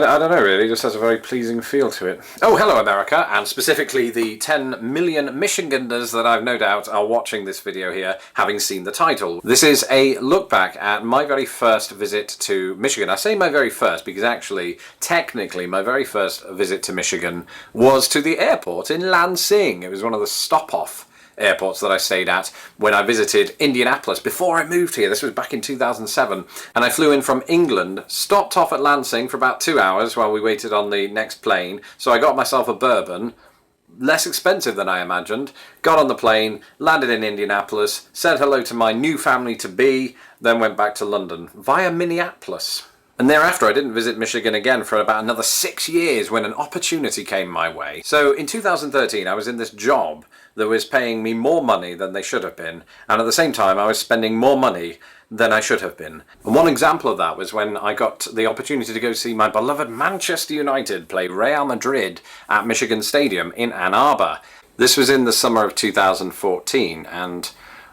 I don't know really, it just has a very pleasing feel to it. Oh, hello America, and specifically the 10 million Michiganders that I've no doubt are watching this video here, having seen the title. This is a look back at my very first visit to Michigan. I say my very first because actually, technically, my very first visit to Michigan was to the airport in Lansing. It was one of the stop-off airports that I stayed at when I visited Indianapolis before I moved here. This was back in 2007, and I flew in from England, stopped off at Lansing for about 2 hours while we waited on the next plane. So I got myself a bourbon, less expensive than I imagined, got on the plane, landed in Indianapolis, said hello to my new family-to-be, then went back to London via Minneapolis. And thereafter I didn't visit Michigan again for about another 6 years when an opportunity came my way. So in 2013 I was in this job that was paying me more money than they should have been, and at the same time I was spending more money than I should have been. And one example of that was when I got the opportunity to go see my beloved Manchester United play Real Madrid at Michigan Stadium in Ann Arbor. This was in the summer of 2014, and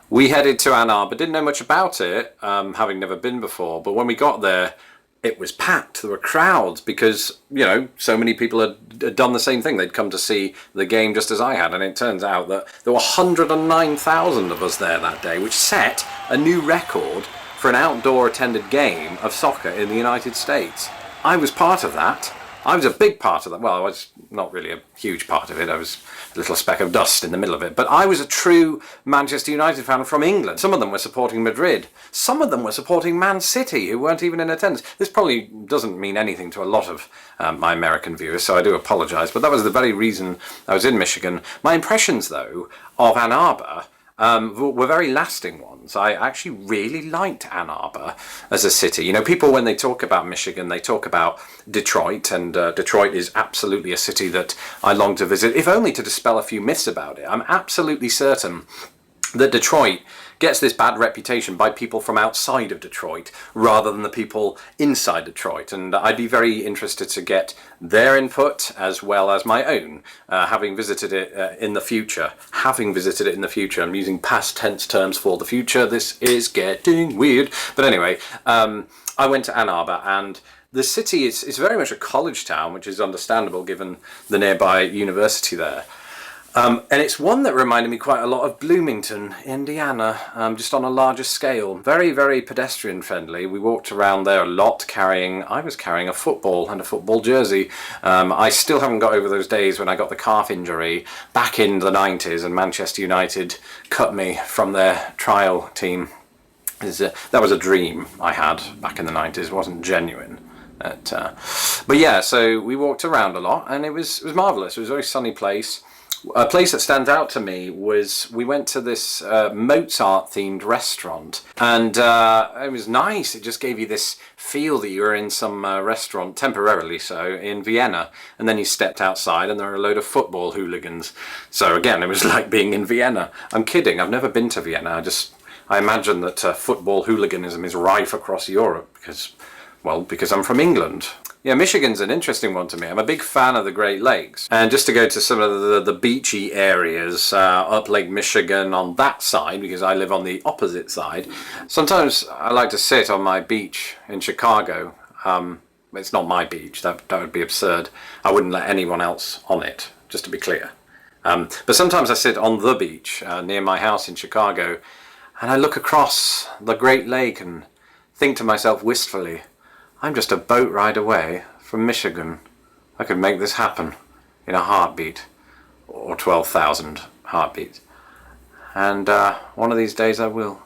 we headed to Ann Arbor. Didn't know much about it, having never been before, but when we got there, it was packed. There were crowds because, you know, so many people had done the same thing. They'd come to see the game just as I had, and it turns out that there were 109,000 of us there that day, which set a new record for an outdoor attended game of soccer in the United States. I was part of that. I was a big part of that. Well, I was not really a huge part of it. I was a little speck of dust in the middle of it. But I was a true Manchester United fan from England. Some of them were supporting Madrid. Some of them were supporting Man City, who weren't even in attendance. This probably doesn't mean anything to a lot of my American viewers, so I do apologise. But that was the very reason I was in Michigan. My impressions, though, of Ann Arbor were very lasting ones. I actually really liked Ann Arbor as a city. You know, people when they talk about Michigan, they talk about Detroit, and Detroit is absolutely a city that I long to visit, if only to dispel a few myths about it. I'm absolutely certain that Detroit gets this bad reputation by people from outside of Detroit rather than the people inside Detroit, and I'd be very interested to get their input as well as my own, having visited it in the future. I'm using past tense terms for the future. This is getting weird. But anyway, I went to Ann Arbor, and the city is very much a college town, which is understandable given the nearby university there. And it's one that reminded me quite a lot of Bloomington, Indiana, just on a larger scale. Very, very pedestrian friendly. We walked around there a lot I was carrying a football and a football jersey. I still haven't got over those days when I got the calf injury back in the 90s and Manchester United cut me from their trial team. That was a dream I had back in the 90s, it wasn't genuine. But yeah, so we walked around a lot, and it was marvellous. It was a very sunny place. A place that stands out to me was we went to this Mozart-themed restaurant, and it was nice. It just gave you this feel that you were in some restaurant, temporarily so, in Vienna, and then you stepped outside and there were a load of football hooligans. So again, it was like being in Vienna. I'm kidding, I've never been to Vienna. I imagine that football hooliganism is rife across Europe because I'm from England. Yeah, Michigan's an interesting one to me. I'm a big fan of the Great Lakes. And just to go to some of the beachy areas up Lake Michigan on that side, because I live on the opposite side, sometimes I like to sit on my beach in Chicago. It's not my beach, that would be absurd. I wouldn't let anyone else on it, just to be clear. But sometimes I sit on the beach near my house in Chicago, and I look across the Great Lake and think to myself wistfully, I'm just a boat ride away from Michigan. I could make this happen in a heartbeat, or 12,000 heartbeats. And one of these days I will.